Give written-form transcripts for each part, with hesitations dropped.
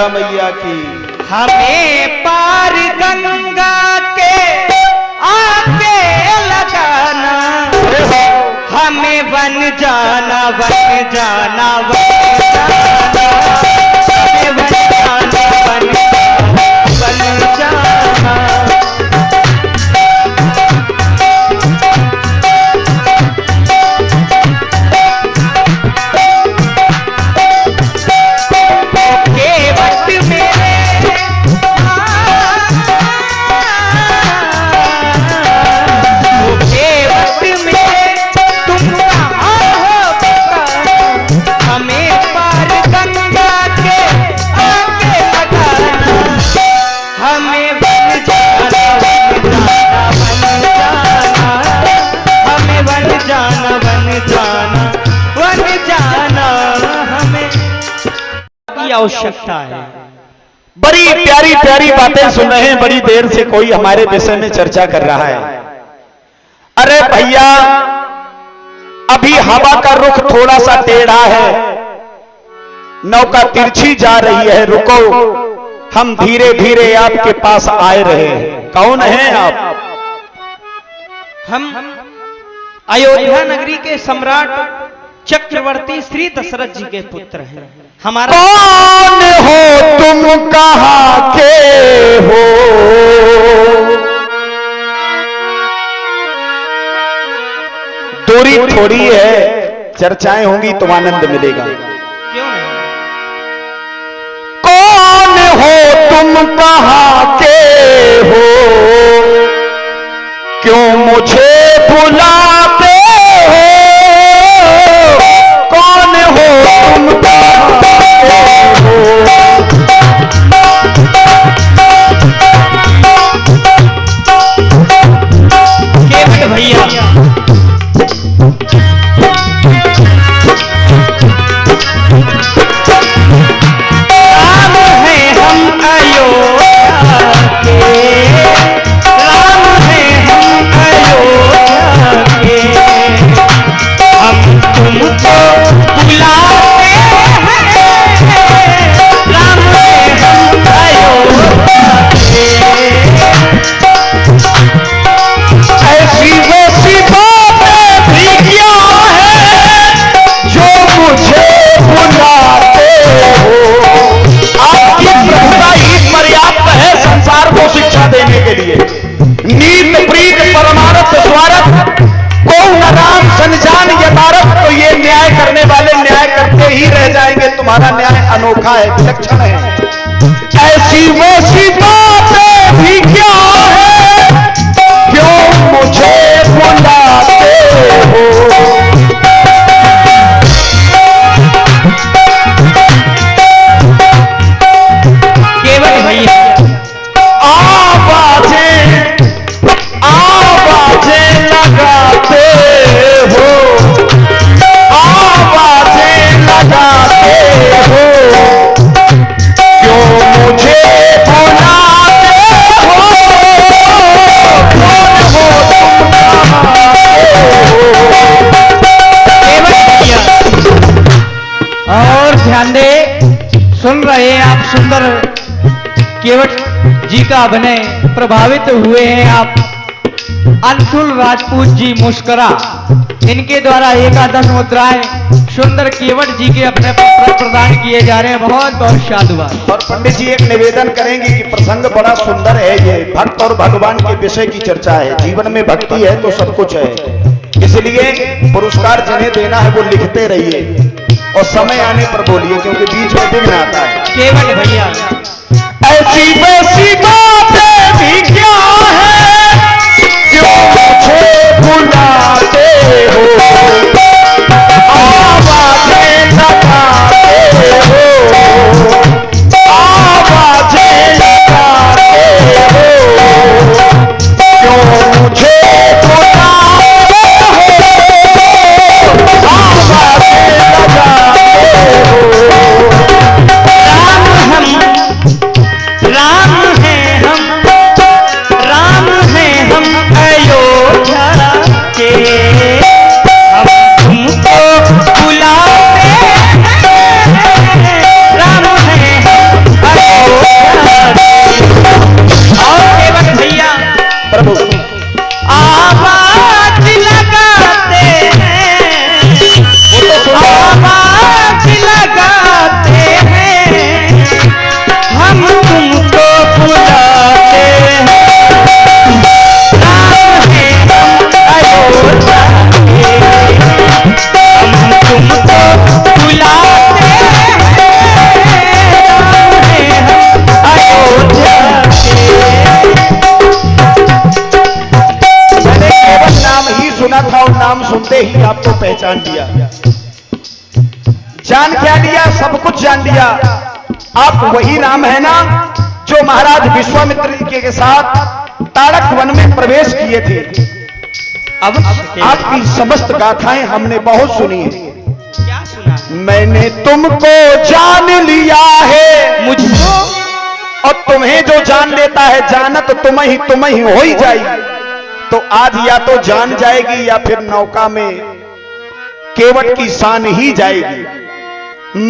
गंगा मैया की। हमें पार गंगा के आगे लगाना, हमें बन जाना बन जाना बन जाना, हमें बन जाना बन जाना। आवश्यकता है। बड़ी प्यारी प्यारी बातें सुन रहे हैं, बड़ी देर से कोई हमारे विषय में चर्चा कर रहा है। अरे भैया, अभी हवा का रुख थोड़ा सा टेढ़ा है, नौका तिरछी जा रही है, रुको, हम धीरे धीरे आपके पास आए रहे हैं। कौन हैं आप? हम अयोध्या नगरी के सम्राट चक्रवर्ती श्री दशरथ जी के पुत्र हैं। हमारा कौन हो तुम, कहां के हो? दूरी थोड़ी है, चर्चाएं होंगी तो आनंद मिलेगा। क्यों नहीं? कौन हो तुम, कहां के हो? क्यों मुझे बुलाते हो? कौन हो तुम, भैया राम है हम अयोध्या के, राम है हम अयोध्या के, हम तुमको बुलाते हैं, राम है हम अयोध्या के। ऐसी वैसी बातें भी क्या है जो मुझे बुलाते हो? आपकी प्रभुता ही पर्याप्त है संसार को शिक्षा देने के लिए। नीत प्रीत परमार्थ स्वार्थ को न राम संजान यथार्थ, तो ये न्याय करने वाले न्याय करते ही रह जाएंगे। तुम्हारा न्याय अनोखा है, विलक्षण है। ऐसी वैसी बातें भी क्या है, क्यों मुझे बुलाते हो? केवल भैया आवाजें लगाते हो, आवाजें लगाते हो, क्यों मुझे बुलाते हो? कौन हो तुम, केवल भैया। और ध्यान दे, सुन रहे हैं आप सुंदर केवट जी का अभिनय, प्रभावित हुए हैं आप। अंशुल राजपूत जी मुस्करा, इनके द्वारा एकादश मुद्राएं सुंदर केवट जी के अपने पुत्र प्रदान किए जा रहे हैं। बहुत बहुत साधुवाद। और पंडित जी एक निवेदन करेंगे कि प्रसंग बड़ा सुंदर है। ये भक्त और भगवान के विषय की चर्चा है। जीवन में भक्ति है तो सब कुछ है, इसलिए पुरस्कार जिन्हें देना है वो लिखते रहिए और समय आने पर बोलिए, क्योंकि बीच में विघ्न आता है। केवल भैया ऐसी वैसी बातें भी क्या है, क्यों मुझे बुलाते हो? आवाजें लगाते हो, आवाजें लगाते हो, क्यों मुझे बुलाते हो? आवाजें लगाते हो। राम है हम पहचान लिया। जान क्या लिया? सब कुछ जान लिया। आप वही राम है ना जो महाराज विश्वामित्र जी के साथ ताड़क वन में प्रवेश किए थे। अब आपकी समस्त गाथाएं हमने बहुत सुनी है। क्या सुना? मैंने तुमको जान लिया है, मुझको, और तुम्हें जो जान लेता है जानत तुम ही हो ही जाएगी। तो आज या तो जान जाएगी या फिर नौका में केवट की शान ही जाएगी।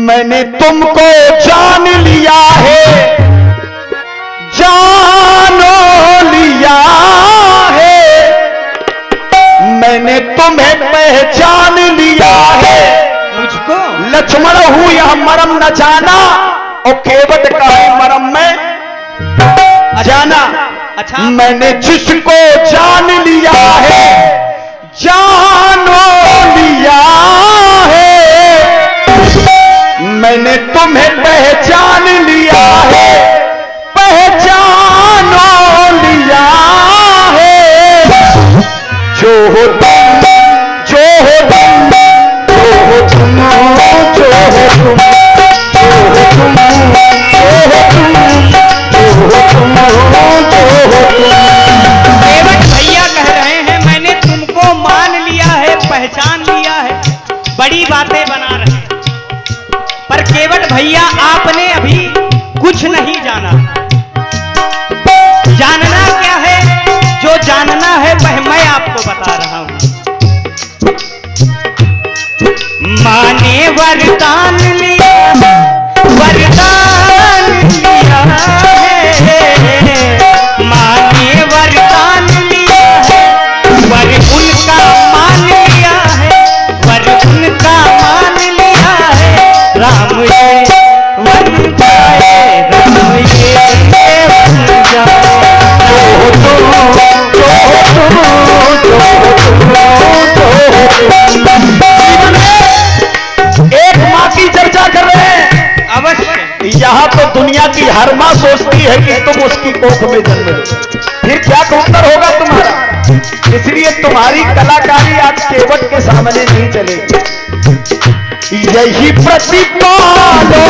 मैंने तुमको जान लिया है, जानो लिया है, मैंने तुम्हें पहचान लिया है। मुझको लक्ष्मण हूं यह मरम न जाना, और केवट का है मरम में जाना। अच्छा, मैंने जिसको जान लिया है, जानो लिया है, मैंने तुम्हें पहचान लिया है, पहचानो लिया है। जो हो तुम, जो हो तुम, जो हो तुम, जो हो तुम, जो हो तुम, जो हो तुम, जो हो तुम, जो हो तुम। केवट भैया कह रहे हैं मैंने तुमको मान लिया है, पहचान लिया है, बड़ी बातें बना रहे हैं। पर केवट भैया आपने अभी कुछ नहीं जाना। जानना क्या है? जो जानना है वह मैं आपको बता रहा हूं। माने वरदान लिया, वरदान लिया है, माने वरदान लिया है, वर उनका मान लिया है, वर उनका मान लिया है। राम ये वन जाए, राम ये वन जाए। एक माँ की चर्चा कर रहे हैं। अवश्य यहाँ तो दुनिया की हर माँ सोचती है कि तुम उसकी कोख में जन्म लो, फिर क्या उत्तर होगा तुम्हारा। इसलिए तुम्हारी कलाकारी आज केवट के सामने नहीं चलेगी। यही प्रतिपालो,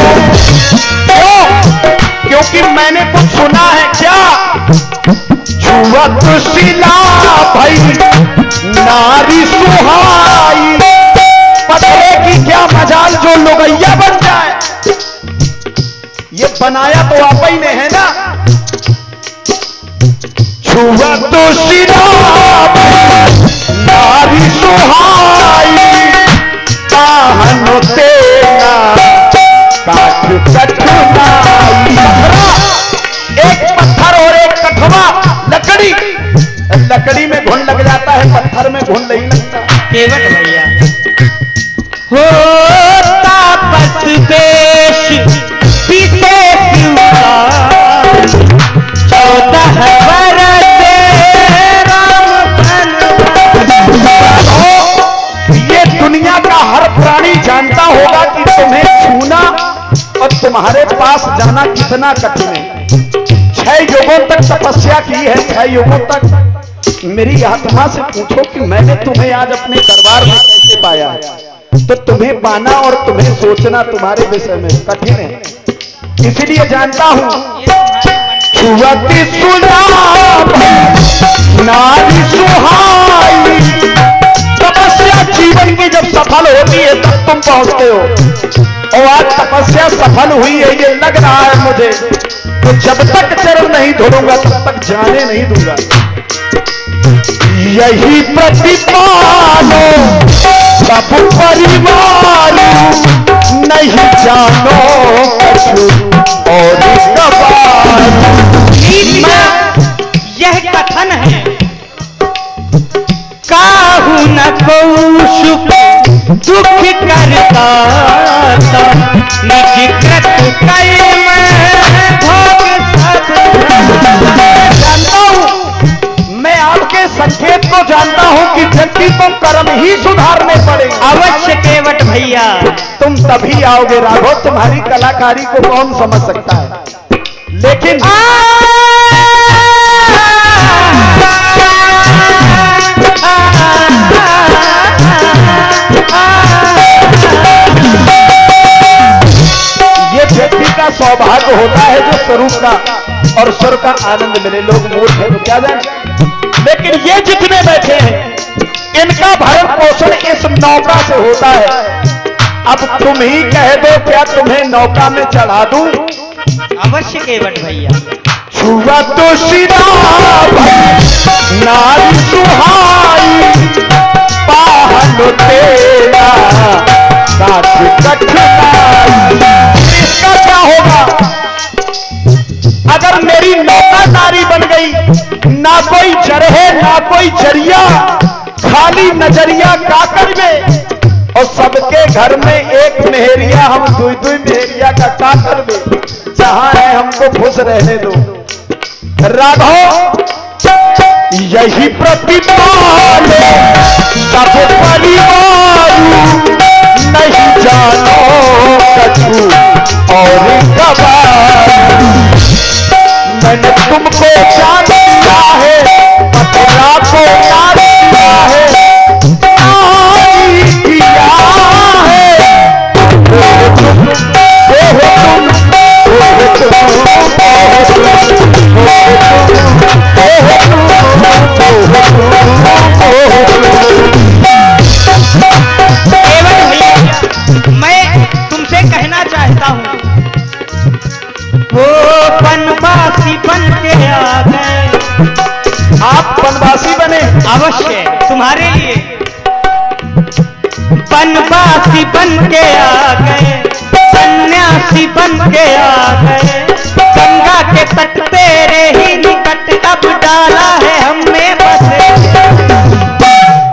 क्योंकि मैंने कुछ सुना है। क्या? छुअत शिला भाई नारी सुहाई, पत्थरे की क्या मजाल जो लोगैया बन जाए। ये बनाया तो आप ही ने है ना। छुअत शिला नारी सुहाई, काहनो तेना काठ कठनाई। एक पत्थर और एक कठवा लकड़ी, लकड़ी में घुन लग जाता है, पत्थर में घुन नहीं लगता। केवट भैया हो तापस बेश पीते शिवदान, 14 बरस राम धन। ये दुनिया का हर प्राणी जानता होगा कि तुम्हें छूना और तुम्हारे पास जाना कितना कठिन है। 6 युगों तक तपस्या की है, 6 युगों तक। मेरी आत्मा से पूछो कि मैंने तुम्हें आज अपने दरबार में कैसे पाया है। तो तुम्हें पाना और तुम्हें सोचना तुम्हारे विषय में कठिन है। इसलिए जानता हूं। छुअती सुलाभ नारी सुहाई, तपस्या जीवन की जब सफल होती है तब तुम पहुंचते हो। और आज तपस्या सफल हुई है ये लग रहा है मुझे। तो जब तक चरण नहीं धोऊंगा तब तक जाने नहीं दूंगा। यही प्रतिपालो सब परिवार, नहीं जानो कछु और कबार। यह कथन है काहू न कौशुक दुख करता, निज कृत कर्म भोग सब। जानता हूं, मैं आपके संकेत को जानता हूं कि व्यक्ति को कर्म ही सुधारने पड़ेंगे। अवश्य केवट भैया तुम तभी आओगे राघव। तुम्हारी कलाकारी को कौन समझ सकता है। लेकिन सौभाग्य होता है जो स्वरूप का और स्वर का आनंद मिले। लोग मूर्ख है तो क्या जाने, लेकिन ये जितने बैठे हैं इनका भरण पोषण इस नौका से होता है। अब तुम ही कह दो, क्या तुम्हें नौका में चढ़ा दूं? अवश्य केवट भैया। छुआ तो शिरा नारी सुहाई, पाहन तेरा साथ कठिनाई। इसका क्या होगा अगर मेरी नौका नारी बन गई? ना कोई चरहे ना कोई चरिया, खाली नजरिया काकर में, और सबके घर में एक मेहरिया, हम दुई दुई मेहरिया का काकर में। जहां है हमको खुश रहने दो। राघव यही प्रतिपाल सब परिवार, नहीं जानो कछु और कबार। मैंने तुमको जान लिया है, पतला को याद किया है, नारी किया है। तुम मैं तुमसे कहना चाहता हूँ, वो बनवासी बन के आ गए। आप बनवासी बने? अवश्य तुम्हारे लिए बनवासी बन के आ गए, सन्यासी बन के आ गए। गंगा के तट तेरे ही निकट अब डाला है हमने बसे।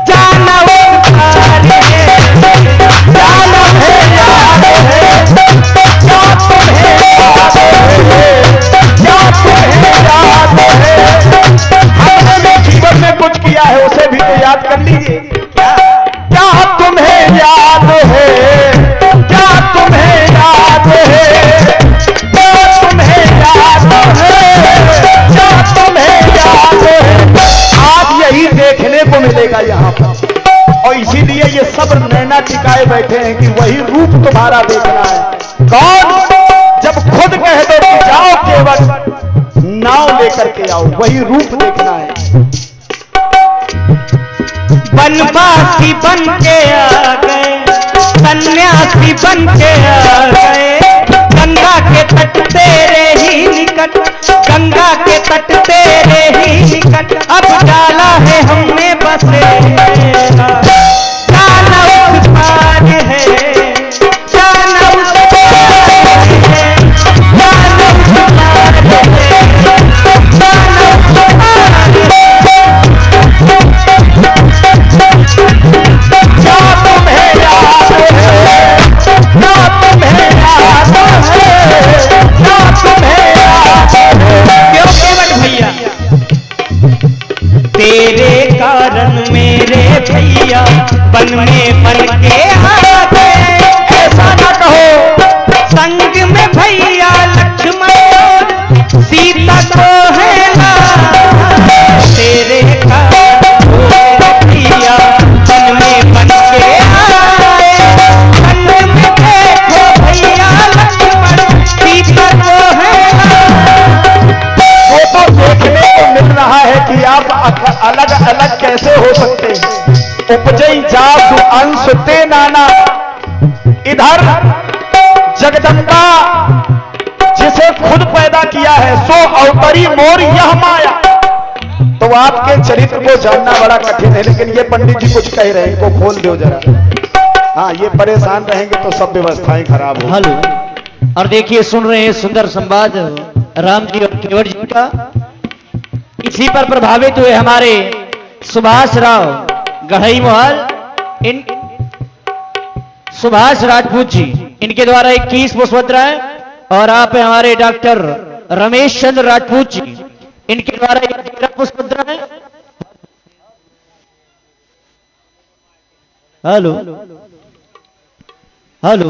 जाना उपकार है, जाना है याद है, क्या तुम्हें याद है, क्या तुम्हें याद है? हमने जो जीवन में कुछ किया है उसे भी तो याद कर लीजिए। क्या तुम्हें याद है, क्या तुम्हें याद है, क्या तुम्हें याद है, क्या तुम्हें याद है? आज यही देखने को मिलेगा यहाँ पर, और इसीलिए ये सब नैना टिकाए बैठे हैं कि वही रूप तुम्हारा देखना है। कौन? जब खुद कह दो कि जाओ केवल नाव लेकर के आओ, वही रूप देखना है। बनवासी बन के आ गए, सन्यासी बन के आ गए। गंगा के तट तेरे ही निकट, गंगा के तट तेरे ही निकट अब डाला है हमने बसे। जाना उस पार है, जाना उस पार है, जाना उस पार है, जाना उस पार है। क्या तुम्हें याद है, क्या तुम्हें याद है, क्या तुम्हें याद है? क्यों केवट भैया? तेरे कारण मेरे भैया वन में बन के आ गए। ऐसा न कहो, संग में भैया लक्ष्मण और सीता को है ना। तेरे कारण मेरे भैया वन में बन के आए। वन में देखो भैया लक्ष्मण सीता को है ना। वो तो देखने को मिल रहा है कि आप अलग अलग कैसे हो सकते हैं। उपजई जात अंश ते नाना, इधर जगदम्बा जिसे खुद पैदा किया है, सो अवतरी मोर यह माया। तो आपके चरित्र को जानना बड़ा कठिन है, लेकिन ये पंडित जी कुछ कह रहे हैं, इनको खोल दो जरा। हाँ, ये परेशान रहेंगे तो सब व्यवस्थाएं खराब हो। हेलो, और देखिए सुन रहे हैं सुंदर संवाद राम जी और केवट जी का। इसी पर प्रभावित हुए हमारे सुभाष राव गढ़ई मोहल, इन सुभाष राजपूत जी, इनके द्वारा 21 पुष्पत्राएं, और आप हैं हमारे डॉक्टर रमेश चंद्र राजपूत जी, इनके द्वारा 13 पुष्पत्राएं। Hello hello